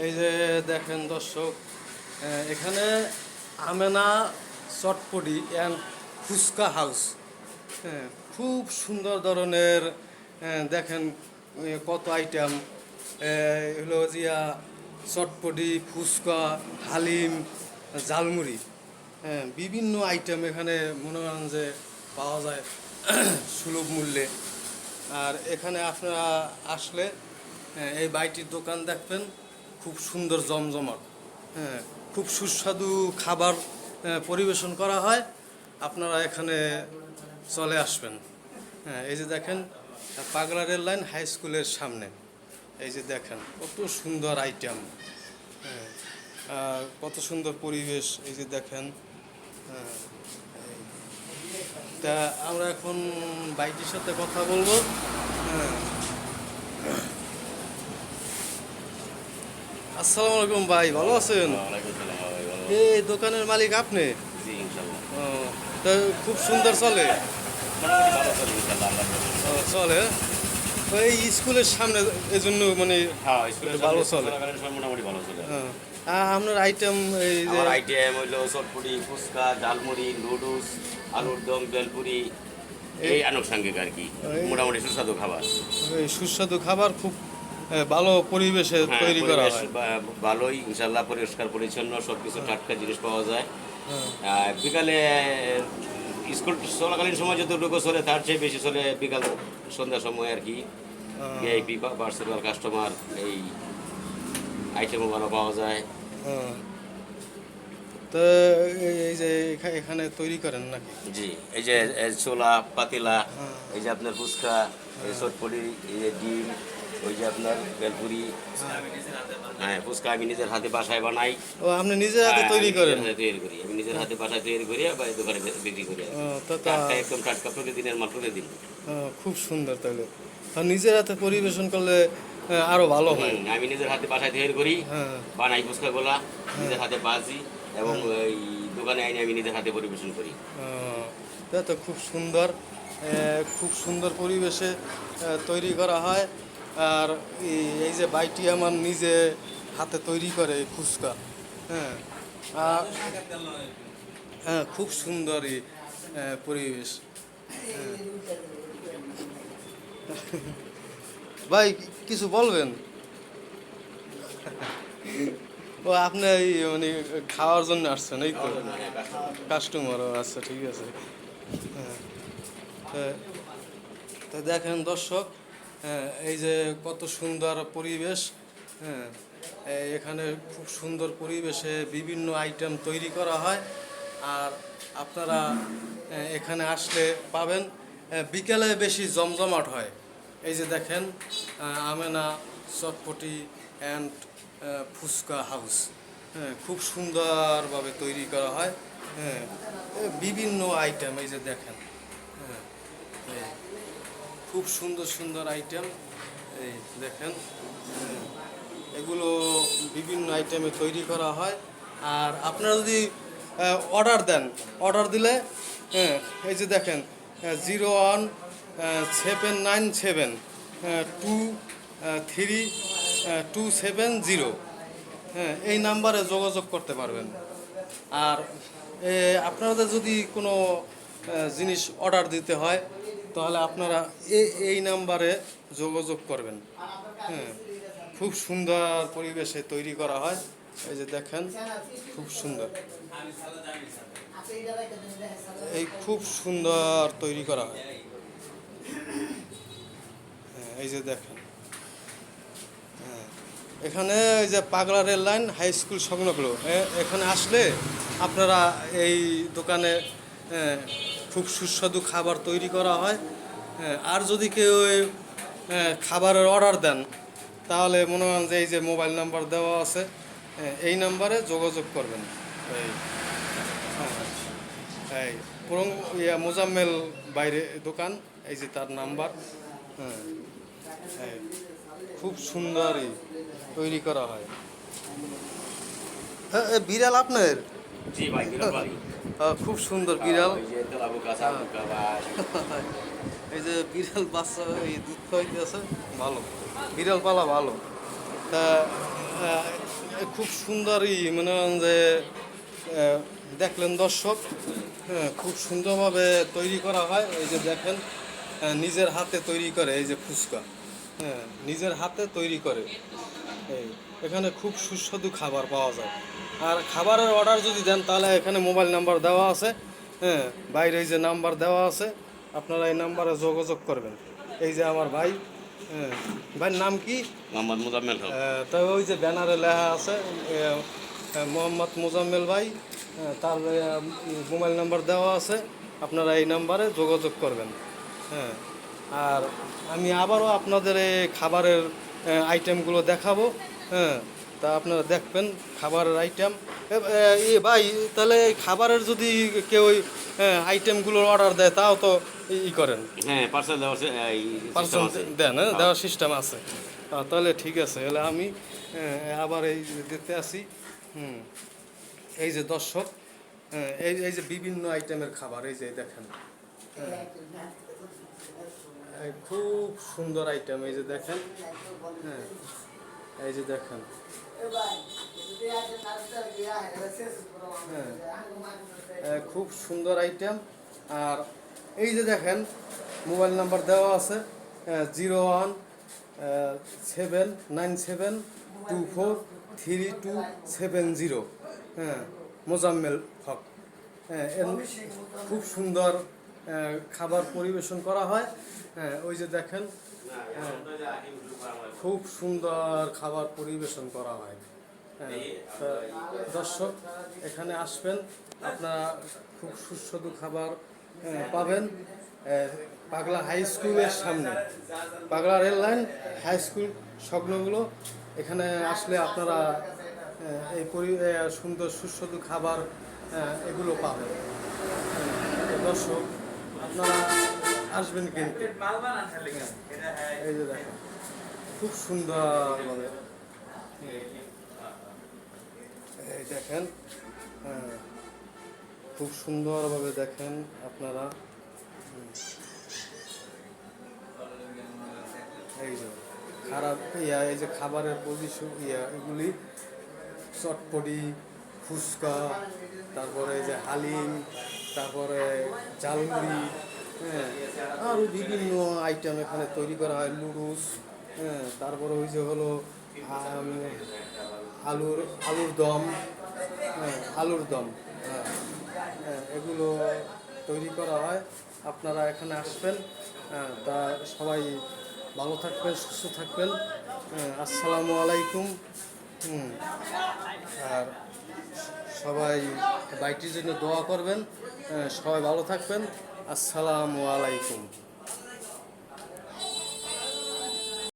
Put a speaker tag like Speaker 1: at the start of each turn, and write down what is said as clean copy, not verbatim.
Speaker 1: এই যে দেখেন দর্শক, এখানে আমেনা চটপটি অ্যান্ড ফুচকা হাউস। হ্যাঁ, খুব সুন্দর ধরনের। দেখেন কত আইটেম হলো জিয়া চটপটি, ফুচকা, হালিম, ঝালমুড়ি। হ্যাঁ, বিভিন্ন আইটেম এখানে মনে করেন যে পাওয়া যায় সুলভ মূল্যে। আর এখানে আপনারা আসলে এই বাইটির দোকান দেখবেন, খুব সুন্দর জমজমাট। হ্যাঁ, খুব সুস্বাদু খাবার পরিবেশন করা হয়। আপনারা এখানে চলে আসবেন। হ্যাঁ, এই যে দেখেন পাগলা রেল লাইন হাই স্কুলের সামনে। এই যে দেখেন কত সুন্দর আইটেম। হ্যাঁ, কত সুন্দর পরিবেশ। এই যে দেখেন। হ্যাঁ, তা আমরা এখন বাইকের সাথে কথা বলবো। হ্যাঁ, আসসালামু আলাইকুম ভাই, ভালো আছেন? এই দোকানের মালিক আপনি? ও, তা খুব সুন্দর চলে? চলে। তো এই স্কুলের সামনে এই জন্য মানে ভালো চলে। হ্যাঁ, আপনার আইটেম এই যে
Speaker 2: আইটেম হইলো চটপুরি, ফুচকা, ঝালমুড়ি, নুডলস, আলুর দম, বেলপুরি, এই আনুষঙ্গিক আর কি। মোটামুটি সুস্বাদু খাবার।
Speaker 1: এই সুস্বাদু খাবার খুব ভালো পরিবেশে তৈরি করা হয়।
Speaker 2: ভালোই ইনশাল্লাহ, পরিষ্কার পরিচ্ছন্ন, সবকিছু টাটকা জিনিস পাওয়া যায়।
Speaker 1: হ্যাঁ।
Speaker 2: বিকালে স্কুল চলাকালীন সময় যতটুকু চলে তার চেয়ে বেশি চলে বিকাল সন্ধ্যার সময় আর কি। ভিআইপি পার্সোনাল কাস্টমার এই আইটেমও ভালো পাওয়া যায়।
Speaker 1: তো এই যে এখানে তৈরি করেন নাকি?
Speaker 2: জি, এই যে ছোলা পাতিলা, এই যে আপনার ফুচকা, এই চটপটি, এই যে ডিম, ওই যে আপনার বেলপুরি। হ্যাঁ, ফুচকা আমি নিজের হাতে বাসায় বানাই।
Speaker 1: ও, আপনি নিজের হাতে তৈরি করেন?
Speaker 2: তৈরি করি আমি নিজের হাতে বাসায় তৈরি করি, বা এই দোকানে বিক্রি করি। টাটকা, একদম টাটকা, প্রতিদিনের মাল প্রতিদিন।
Speaker 1: খুব সুন্দর। তাহলে আর নিজের হাতে পরিবেশন করলে আরো ভালো হয়।
Speaker 2: আমি নিজের হাতে বাসায় তৈরি করি, বানাই ফুচকাগুলা, নিজের হাতে বাজি, এবং এই দোকানে আইনে আমি নিজের হাতে পরিবেশন করি।
Speaker 1: তা তো খুব সুন্দর। খুব সুন্দর পরিবেশে তৈরি করা হয়। আর এই যে বাইটি আমার নিজে হাতে তৈরি করে এই ফুচকা। হ্যাঁ, হ্যাঁ, খুব সুন্দর এই পরিবেশ। ভাই কিছু বলবেন? ও, আপনি এই মানে খাওয়ার জন্য আসছেন এই তো? কাস্টমারও আচ্ছা, ঠিক আছে। হ্যাঁ, তো দেখেন দর্শক, এই যে কত সুন্দর পরিবেশ। হ্যাঁ, এখানে খুব সুন্দর পরিবেশে বিভিন্ন আইটেম তৈরি করা হয়। আর আপনারা এখানে আসলে পাবেন, বিকেলে বেশি জমজমাট হয়। এই যে দেখেন আমেনা চটপটি অ্যান্ড ফুচকা হাউস। হ্যাঁ, খুব সুন্দরভাবে তৈরি করা হয়। হ্যাঁ, বিভিন্ন আইটেম এই যে দেখেন। হ্যাঁ, খুব সুন্দর সুন্দর আইটেম এই দেখেন। এগুলো বিভিন্ন আইটেমে তৈরি করা হয়। আর আপনারা যদি অর্ডার দিলে, হ্যাঁ, এই যে দেখেন 01-797-23-270। হ্যাঁ, এই নাম্বারে যোগাযোগ করতে পারবেন। আর আপনাদের যদি কোনো জিনিস অর্ডার দিতে হয় তাহলে আপনারা এই নাম্বারে যোগাযোগ করবেন। হ্যাঁ, খুব সুন্দর পরিবেশে তৈরি করা হয়। এই যে দেখেন খুব সুন্দর, এই খুব সুন্দর তৈরি করা হয়। হ্যাঁ, এই যে দেখেন। হ্যাঁ, এখানে এই যে পাগলা রেল লাইন হাই স্কুল সংলগ্ন, এখানে আসলে আপনারা এই দোকানে খুব সুস্বাদু খাবার তৈরি করা হয়। আর যদি কেউ খাবারের অর্ডার দেন তাহলে মনে করেন যে এই যে মোবাইল নাম্বার দেওয়া আছে, এই নাম্বারে যোগাযোগ করবেন। এই এই পুরং মোজাম্মেল বাইরে দোকান, এই যে তার নাম্বার। হ্যাঁ, খুব সুন্দরই তৈরি করা হয়। হ্যাঁ, বিড়াল আপনার?
Speaker 2: জি ভাই,
Speaker 1: খুব সুন্দর বিড়াল।
Speaker 2: ভাই।
Speaker 1: এই যে বিড়াল বাচ্চা এই দুধ খাওয়াইতে আছে, ভালো বিড়াল পালা ভালো। তা খুব সুন্দরই মনে হন যে দেখলেন দর্শক, হ্যাঁ খুব সুন্দরভাবে তৈরি করা হয়। এই যে দেখেন নিজের হাতে তৈরি করে এই যে ফুচকা, হ্যাঁ নিজের হাতে তৈরি করে। এই এখানে খুব সুস্বাদু খাবার পাওয়া যায়। আর খাবারের অর্ডার যদি দেন তাহলে এখানে মোবাইল নাম্বার দেওয়া আছে, হ্যাঁ বাইরে এই যে নাম্বার দেওয়া আছে, আপনারা এই নাম্বারে যোগাযোগ করবেন। এই যে আমার ভাই, হ্যাঁ ভাইয়ের নাম কি?
Speaker 2: মোহাম্মদ মুজাম্মেল হক।
Speaker 1: তবে ওই যে ব্যানারে লেখা আছে মোহাম্মদ মোজাম্মেল ভাই, তার মোবাইল নাম্বার দেওয়া আছে, আপনারা এই নাম্বারে যোগাযোগ করবেন। হ্যাঁ আর আমি আবারও আপনাদের এই খাবারের আইটেমগুলো দেখাবো। হ্যাঁ তা আপনারা দেখবেন খাবারের আইটেম। ভাই তাহলে এই খাবারের যদি কেউ ওই আইটেমগুলোর অর্ডার দেয় তাও তো ই করেন,
Speaker 2: হ্যাঁ পার্সেল দেওয়া আছে, এই
Speaker 1: পার্সেল
Speaker 2: system আছে।
Speaker 1: দেন,
Speaker 2: হ্যাঁ।
Speaker 1: দেওয়ার সিস্টেম আছে। তাহলে ঠিক আছে, তাহলে আমি আবার এই দিতে আসি। হুম এই যে দর্শক, এই এই যে বিভিন্ন আইটেমের খাবার, এই যে দেখেন, এই খুব সুন্দর আইটেম, এই যে দেখেন, হ্যাঁ এই যে দেখেন, খুব সুন্দর আইটেম। আর এই যে দেখেন মোবাইল নাম্বার দেওয়া আছে 01-797-243270, হ্যাঁ মোজাম্মেল হক। হ্যাঁ খুব সুন্দর খাবার পরিবেশন করা হয়। হ্যাঁ ওই যে দেখেন খুব সুন্দর খাবার পরিবেশন করা হয়। হ্যাঁ তা দর্শক এখানে আসবেন, আপনারা খুব সুস্বাদু খাবার পাবেন। পাগলা হাই স্কুলের সামনে, পাগলা রেল লাইন হাই স্কুল সংলগ্ন, এখানে আসলে আপনারা এই সুন্দর সুস্বাদু খাবার এগুলো পাবেন। দর্শক আপনারা আসবেন কিন্তু। এই যে দেখেন খুব সুন্দরভাবে, এই দেখেন, খুব সুন্দরভাবে দেখেন আপনারা। এই যে খারাপ এই যে খাবারের পজিশন এগুলি চটপটি, ফুচকা, তারপরে এই যে হালিম, তারপরে ঝালমুড়ি, হ্যাঁ আরও বিভিন্ন আইটেম এখানে তৈরি করা হয়, লুডুস, হ্যাঁ তারপরে ওই যে হলো আলুর আলুর দম, হ্যাঁ আলুর দম, হ্যাঁ হ্যাঁ এগুলো তৈরি করা হয়। আপনারা এখানে আসবেন, তা সবাই ভালো থাকবেন, সুস্থ থাকবেন। আসসালামু আলাইকুম। আর সবাই বাইটির জন্য দোয়া করবেন। সবাই ভালো থাকবেন। আসসালামু আলাইকুম।